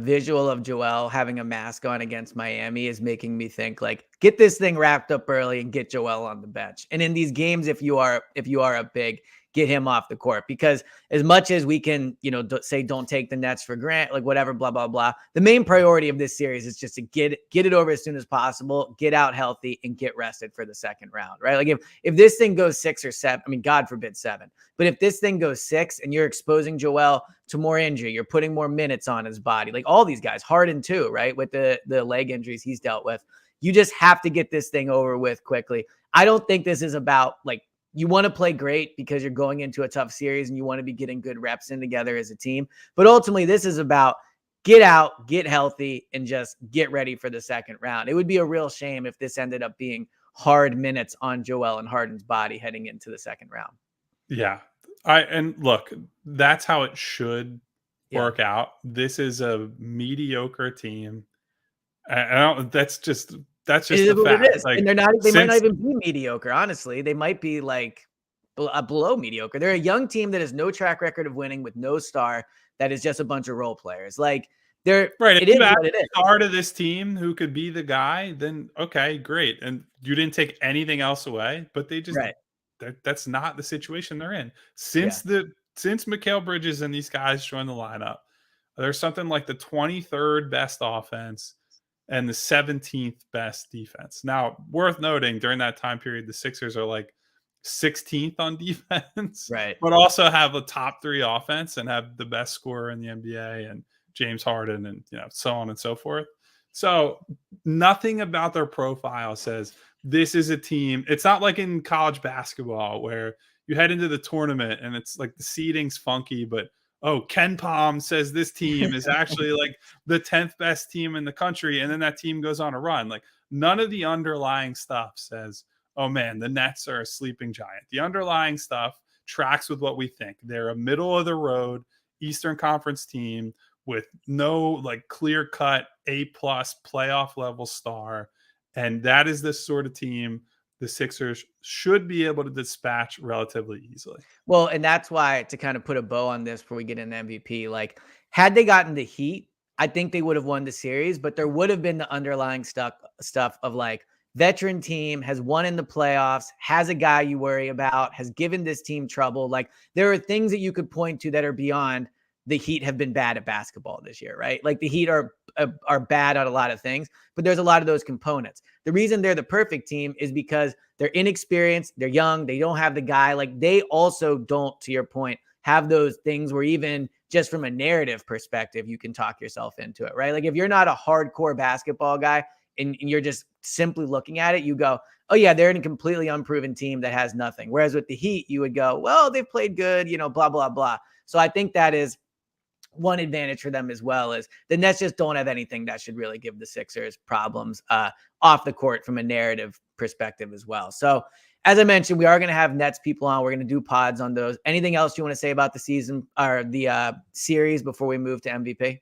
visual of Joel having a mask on against Miami is making me think like, get this thing wrapped up early and get Joel on the bench. And in these games, if you are a big, get him off the court, because as much as we can, say don't take the Nets for granted, like whatever, blah, blah, blah. The main priority of this series is just to get it over as soon as possible, get out healthy, and get rested for the second round, right? Like if this thing goes 6 or 7, I mean, God forbid 7, but if this thing goes 6 and you're exposing Joel to more injury, you're putting more minutes on his body, like all these guys, Harden too, right? With the leg injuries he's dealt with, you just have to get this thing over with quickly. I don't think this is about like, you want to play great because you're going into a tough series and you want to be getting good reps in together as a team. But ultimately, this is about get out, get healthy, and just get ready for the second round. It would be a real shame if this ended up being hard minutes on Joel and Harden's body heading into the second round. Yeah. And look, that's how it should work out. This is a mediocre team. I don't that's just the fact. It is. Like And they might not even be mediocre, honestly. They might be like below mediocre. They're a young team that has no track record of winning with no star, that is just a bunch of role players. Like right. it If is you add what it a is. star to this team who could be the guy, then okay, great. And you didn't take anything else away, but they just Right. that's not the situation they're in. Yeah. Since Mikal Bridges and these guys joined the lineup, there's something like the 23rd best offense and the 17th best defense. Now, worth noting, during that time period, the Sixers are like 16th on defense, Right. but also have a top 3 offense and have the best scorer in the NBA and James Harden and so on and so forth. So nothing about their profile says this is a team. It's not like in college basketball where you head into the tournament and it's like the seeding's funky, but Ken Palm says this team is actually like the 10th best team in the country, and then that team goes on a run. Like none of the underlying stuff says, oh man, the Nets are a sleeping giant. The underlying stuff tracks with what we think. They're a middle of the road Eastern Conference team with no like clear cut A+ playoff level star. And that is the sort of team the Sixers should be able to dispatch relatively easily. Well, and that's why, to kind of put a bow on this before we get into MVP, like had they gotten the Heat, I think they would have won the series, but there would have been the underlying stuff of like veteran team, has won in the playoffs, has a guy you worry about, has given this team trouble. Like there are things that you could point to that are beyond the Heat have been bad at basketball this year, right? Like the Heat are bad at a lot of things, but there's a lot of those components. The reason they're the perfect team is because they're inexperienced, they're young, they don't have the guy. Like they also don't, to your point, have those things where even just from a narrative perspective, you can talk yourself into it, right? Like if you're not a hardcore basketball guy and you're just simply looking at it, you go, oh yeah, they're in a completely unproven team that has nothing. Whereas with the Heat, you would go, well, they've played good, blah, blah, blah. So I think that is one advantage for them as well is the Nets just don't have anything that should really give the Sixers problems off the court from a narrative perspective as well. So as I mentioned, we are going to have Nets people on. We're going to do pods on those. Anything else you want to say about the season or the series before we move to MVP?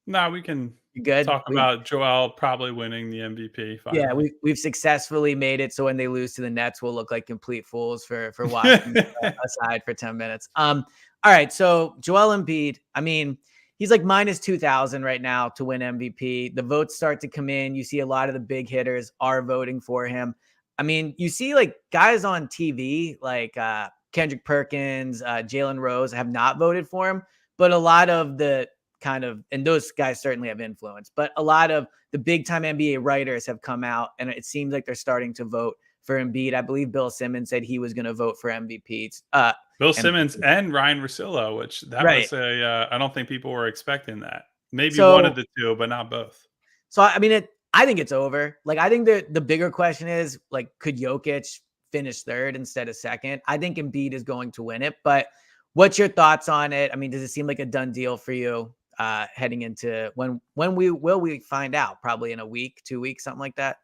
No, we can Good. talk about Joel probably winning the MVP finally. Yeah, we've successfully made it so when they lose to the Nets, we'll look like complete fools for watching aside for 10 minutes. All right, so Joel Embiid, I mean, he's like minus 2,000 right now to win MVP. The votes start to come in. You see a lot of the big hitters are voting for him. I mean, you see like guys on TV like Kendrick Perkins, Jalen Rose have not voted for him, but a lot of the and those guys certainly have influence, but a lot of the big time NBA writers have come out and it seems like they're starting to vote for Embiid. I believe Bill Simmons said he was going to vote for MVP. Bill Simmons and Ryan Russillo, which that was I don't think people were expecting that. Maybe one of the two, but not both. So, I mean, I think it's over. Like, I think the bigger question is, like, could Jokic finish third instead of second? I think Embiid is going to win it, but what's your thoughts on it? I mean, does it seem like a done deal for you heading into when we find out? Probably in a week, 2 weeks, something like that?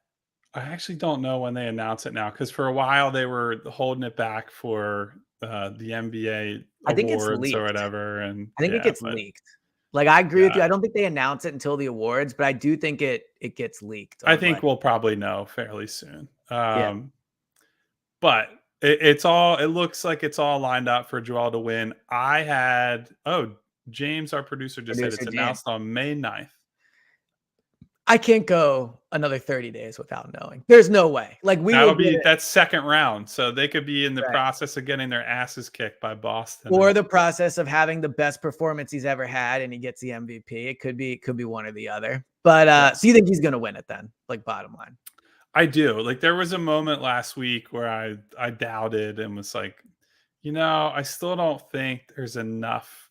I actually don't know when they announce it now, because for a while they were holding it back for the NBA awards or whatever. And I think it gets leaked. Like, I agree with you. I don't think they announce it until the awards, but I do think it gets leaked. I think we'll probably know fairly soon. But it looks like it's all lined up for Joel to win. James, our producer, said it's announced on May 9th. I can't go another 30 days without knowing. There's no way. Like, that's second round. So they could be in the process of getting their asses kicked by Boston. Or the process of having the best performance he's ever had and he gets the MVP. It could be one or the other. But so you think he's gonna win it then? Like, bottom line. I do. Like, there was a moment last week where I doubted and was like, I still don't think there's enough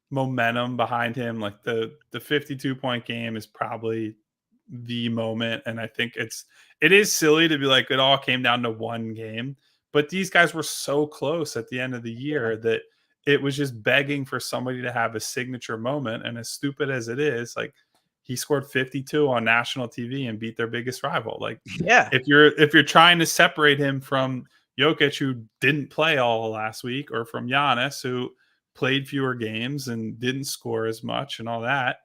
momentum behind him. Like, the 52-point game is probably the moment, and I think it is silly to be like it all came down to one game, but these guys were so close at the end of the year that it was just begging for somebody to have a signature moment. And as stupid as it is, like, he scored 52 on national TV and beat their biggest rival. Like, if you're trying to separate him from Jokic, who didn't play all last week, or from Giannis, who played fewer games and didn't score as much and all that,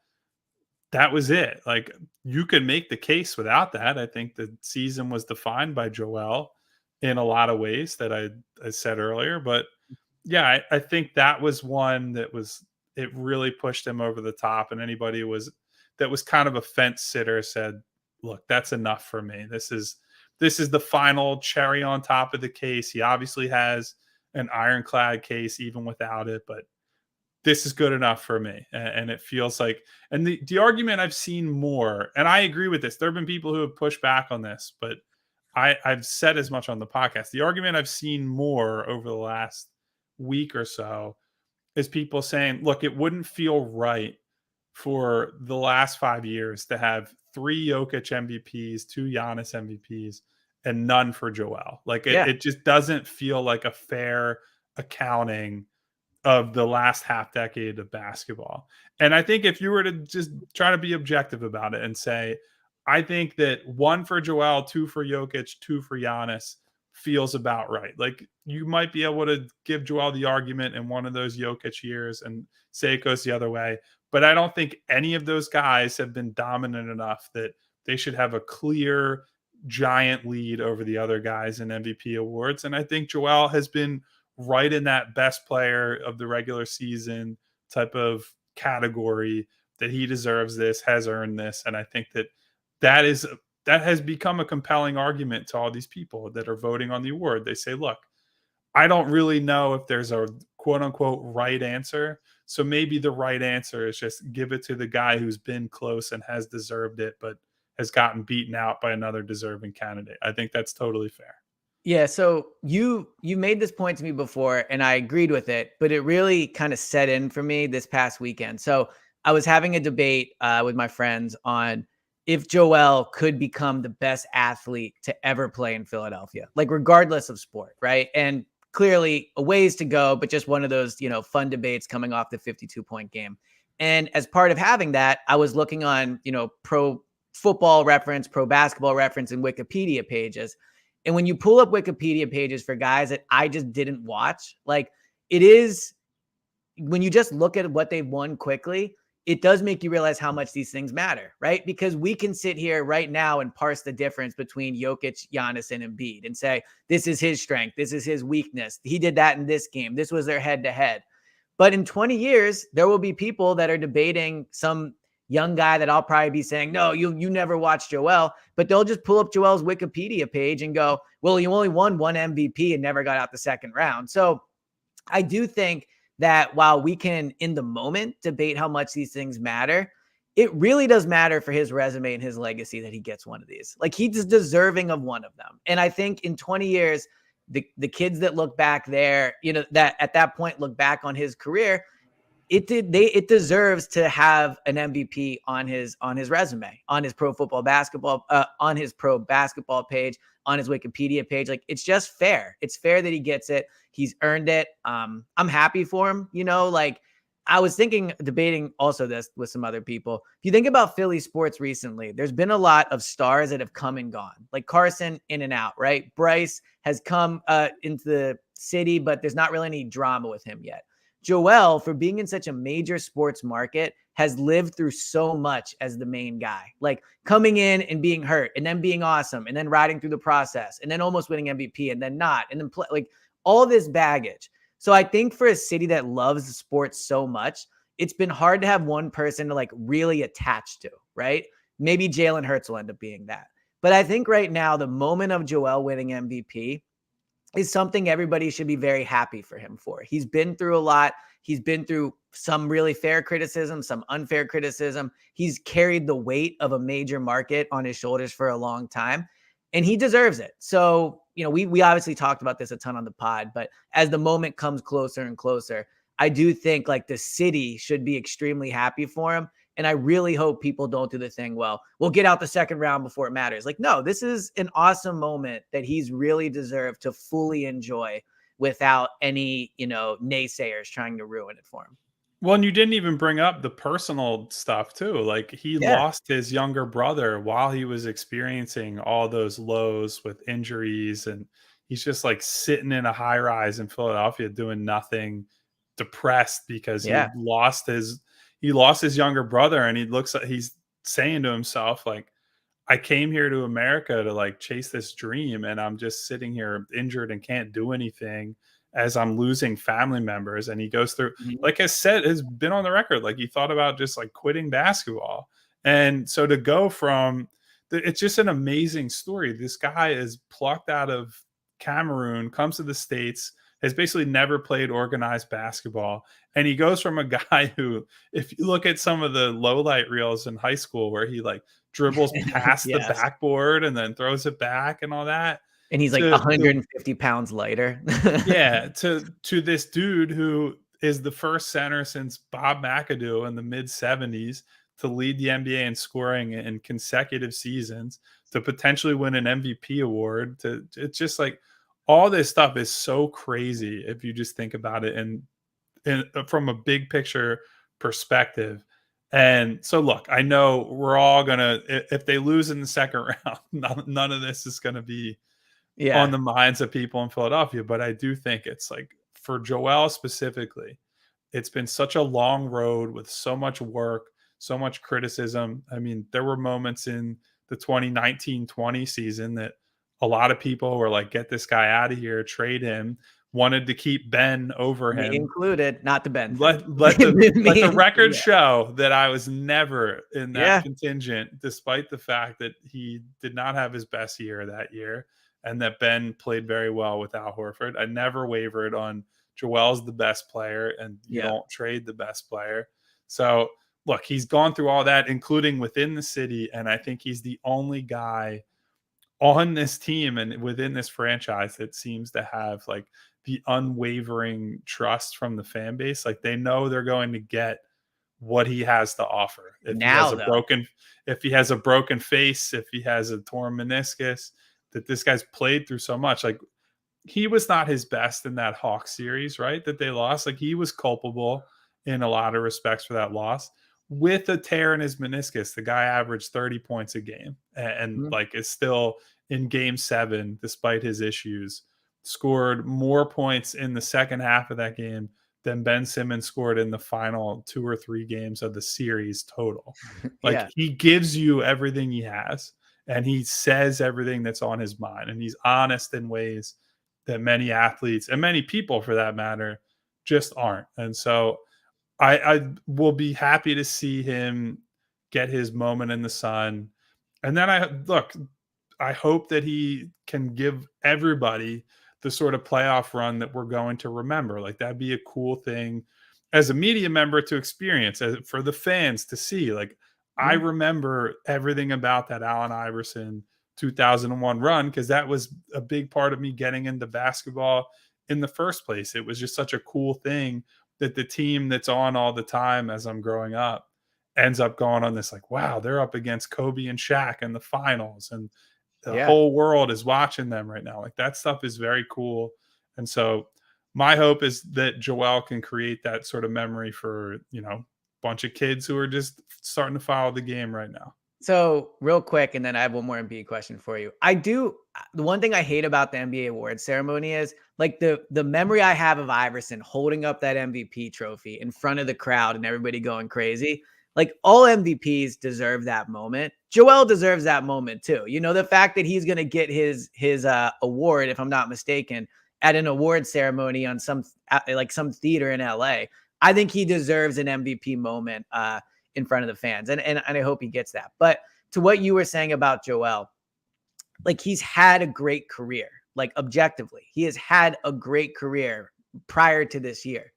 that was it. Like, you could make the case without that. I think the season was defined by Joel in a lot of ways that I said earlier. But yeah, I think that was one it really pushed him over the top. And anybody that was kind of a fence sitter said, look, that's enough for me. This is the final cherry on top of the case. He obviously has an ironclad case even without it, but this is good enough for me. And it feels like, and the argument I've seen more, and I agree with this, there have been people who have pushed back on this, but I've said as much on the podcast. The argument I've seen more over the last week or so is people saying, look, it wouldn't feel right for the last 5 years to have 3 Jokic MVPs, 2 Giannis MVPs, and none for Joel. Like, it just doesn't feel like a fair accounting of the last half decade of basketball. And I think if you were to just try to be objective about it and say, I think that 1 for Joel, 2 for Jokic, 2 for Giannis feels about right. Like, you might be able to give Joel the argument in one of those Jokic years and say it goes the other way. But I don't think any of those guys have been dominant enough that they should have a clear giant lead over the other guys in MVP awards. And I think Joel has been right in that best player of the regular season type of category, that he deserves this, has earned this. And I think that has become a compelling argument to all these people that are voting on the award. They say, look, I don't really know if there's a quote unquote right answer. So maybe the right answer is just give it to the guy who's been close and has deserved it, but has gotten beaten out by another deserving candidate. I think that's totally fair. Yeah, so you made this point to me before, and I agreed with it, but it really kind of set in for me this past weekend. So I was having a debate with my friends on if Joel could become the best athlete to ever play in Philadelphia, like, regardless of sport, right? And clearly a ways to go, but just one of those, fun debates coming off the 52-point game. And as part of having that, I was looking on, Pro Football Reference, Pro Basketball Reference, and Wikipedia pages. And when you pull up Wikipedia pages for guys that I just didn't watch, like, it is, when you just look at what they've won quickly, it does make you realize how much these things matter, right? Because we can sit here right now and parse the difference between Jokic, Giannis, and Embiid and say, this is his strength, this is his weakness. He did that in this game. This was their head-to-head. But in 20 years, there will be people that are debating some young guy that I'll probably be saying, no, you never watched Joel, but they'll just pull up Joel's Wikipedia page and go, well, you only won one MVP and never got out the second round. So I do think that while we can, in the moment, debate how much these things matter, it really does matter for his resume and his legacy that he gets one of these. Like, he's deserving of one of them. And I think in 20 years, the kids that look back there, that at that point look back on his career, it deserves to have an MVP on his resume, on his pro basketball page, on his Wikipedia page. Like, it's just fair. It's fair that he gets it. He's earned it. I'm happy for him. Like, I was debating also this with some other people. If you think about Philly sports recently, there's been a lot of stars that have come and gone, like Carson, in and out, right? Bryce has come into the city, but there's not really any drama with him yet. Joel, for being in such a major sports market, has lived through so much as the main guy, like coming in and being hurt and then being awesome and then riding through the process and then almost winning MVP and then not, and then like all this baggage. So I think for a city that loves sports so much, it's been hard to have one person to like really attach to, right? Maybe Jalen Hurts will end up being that. But I think right now, the moment of Joel winning MVP is something everybody should be very happy for him for. He's been through a lot. He's been through some really fair criticism, some unfair criticism. He's carried the weight of a major market on his shoulders for a long time, and he deserves it. So, we obviously talked about this a ton on the pod, but as the moment comes closer and closer, I do think like the city should be extremely happy for him. And I really hope people don't do the thing, well, we'll get out the second round before it matters. Like, no, this is an awesome moment that he's really deserved to fully enjoy without any, naysayers trying to ruin it for him. Well, and you didn't even bring up the personal stuff too. Like, he lost his younger brother while he was experiencing all those lows with injuries, and he's just like sitting in a high rise in Philadelphia doing nothing, depressed because he lost his younger brother, and he's saying to himself, like, I came here to America to like chase this dream, and I'm just sitting here injured and can't do anything as I'm losing family members. And he goes through, like I said, has been on the record, like he thought about just like quitting basketball. And so to go from, it's just an amazing story. This guy is plucked out of Cameroon, comes to the States, has basically never played organized basketball. And he goes from a guy who, if you look at some of the low light reels in high school where he like dribbles past the backboard and then throws it back and all that. And he's like 150 pounds lighter. Yeah. To this dude who is the first center since Bob McAdoo in the mid 70s to lead the NBA in scoring in consecutive seasons, to potentially win an MVP award. It's just like, all this stuff is so crazy if you just think about it and from a big picture perspective. And so, look, I know we're all gonna, if they lose in the second round, none of this is gonna be on the minds of people in Philadelphia. But I do think it's like, for Joel specifically, it's been such a long road with so much work, so much criticism. I mean, there were moments in the 2019-20 season that a lot of people were like, get this guy out of here, trade him, wanted to keep Ben over him. Me included, not the Ben. Let the record show that I was never in that contingent, despite the fact that he did not have his best year that year and that Ben played very well with Al Horford. I never wavered on Joel's the best player, and you don't trade the best player. So look, he's gone through all that, including within the city. And I think he's the only guy on this team and within this franchise that seems to have like the unwavering trust from the fan base. Like, they know they're going to get what he has to offer. If he has a broken face, if he has a torn meniscus, that this guy's played through so much. Like, he was not his best in that Hawks series, right? That they lost. Like, he was culpable in a lot of respects for that loss. With a tear in his meniscus, the guy averaged 30 points a game and Mhm. like is still in game 7, despite his issues, scored more points in the second half of that game than Ben Simmons scored in the final 2 or 3 games of the series total. Like, Yeah. he gives you everything he has, and he says everything that's on his mind, and he's honest in ways that many athletes and many people for that matter just aren't. And so I will be happy to see him get his moment in the sun. And then I hope that he can give everybody the sort of playoff run that we're going to remember. Like, that'd be a cool thing as a media member to experience, for the fans to see. Like, I Mhm. remember everything about that Allen Iverson 2001 run because that was a big part of me getting into basketball in the first place. It was just such a cool thing that the team that's on all the time as I'm growing up ends up going on this, like, wow, they're up against Kobe and Shaq in the finals, and the Yeah. whole world is watching them right now. Like, that stuff is very cool. And so my hope is that Joel can create that sort of memory for, bunch of kids who are just starting to follow the game right now. So real quick, and then I have one more NBA question for you. The one thing I hate about the NBA awards ceremony is like the memory I have of Iverson holding up that MVP trophy in front of the crowd and everybody going crazy. Like, all MVPs deserve that moment. Joel deserves that moment too. The fact that he's going to get his award, if I'm not mistaken, at an award ceremony on some theater in LA. I think he deserves an MVP moment in front of the fans. And I hope he gets that. But to what you were saying about Joel, like, he's had a great career, like, objectively. He has had a great career prior to this year.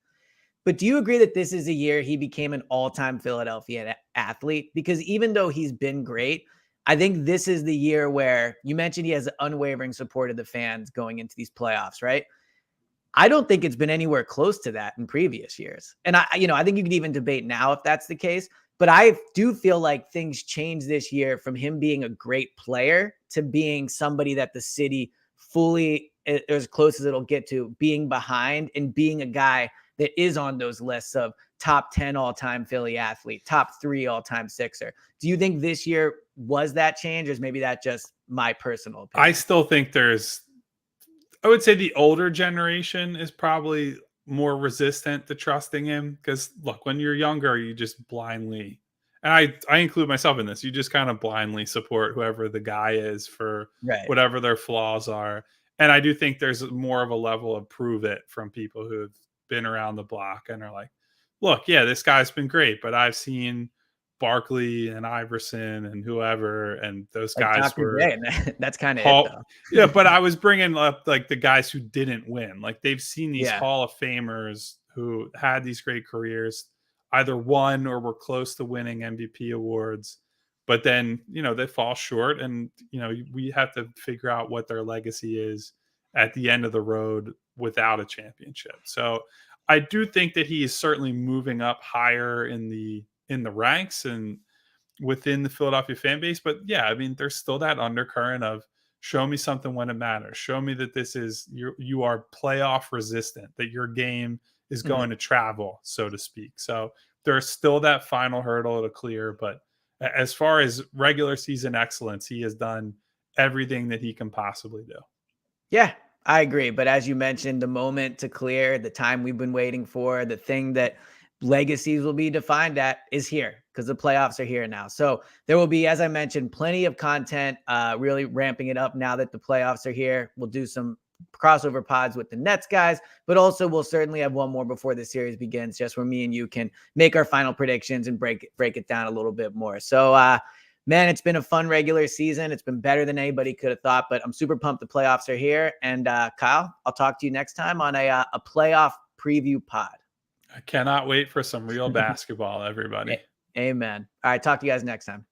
But do you agree that this is a year he became an all-time Philadelphia athlete? Because even though he's been great, I think this is the year where you mentioned he has unwavering support of the fans going into these playoffs, right? I don't think it's been anywhere close to that in previous years. And I think you could even debate now if that's the case. But I do feel like things changed this year from him being a great player to being somebody that the city fully, as close as it'll get to, being behind and being a guy that is on those lists of top 10 all-time Philly athlete, top 3 all-time Sixer. Do you think this year was that change, or is maybe that just my personal I opinion? still think I would say the older generation is probably more resistant to trusting him because, look, when you're younger, you just blindly, and I include myself in this, you just kind of blindly support whoever the guy is for Right. whatever their flaws are. And I do think there's more of a level of prove it from people who have been around the block and are like, look, yeah, this guy's been great, but I've seen Barkley and Iverson and whoever, and those Like guys Dr. were J, and that's kind of it, Hall. though. Yeah, but I was bringing up like the guys who didn't win. Like, they've seen these Yeah. Hall of Famers who had these great careers, either won or were close to winning MVP awards, but then, they fall short, and we have to figure out what their legacy is at the end of the road without a championship. So I do think that he is certainly moving up higher in the ranks and within the Philadelphia fan base. But yeah, I mean, there's still that undercurrent of show me something when it matters. Show me that you are playoff resistant, that your game is Mhm. going to travel, so to speak. So there's still that final hurdle to clear. But as far as regular season excellence, he has done everything that he can possibly do. Yeah, I agree. But as you mentioned, the moment to clear, the time we've been waiting for, the thing that legacies will be defined at is here because the playoffs are here now. So there will be, as I mentioned, plenty of content, really ramping it up now that the playoffs are here. We'll do some crossover pods with the Nets guys, but also we'll certainly have one more before the series begins, just where me and you can make our final predictions and break it down a little bit more. So, man, it's been a fun regular season. It's been better than anybody could have thought, but I'm super pumped the playoffs are here. And Kyle, I'll talk to you next time on a playoff preview pod. I cannot wait for some real basketball, everybody. Amen. All right, talk to you guys next time.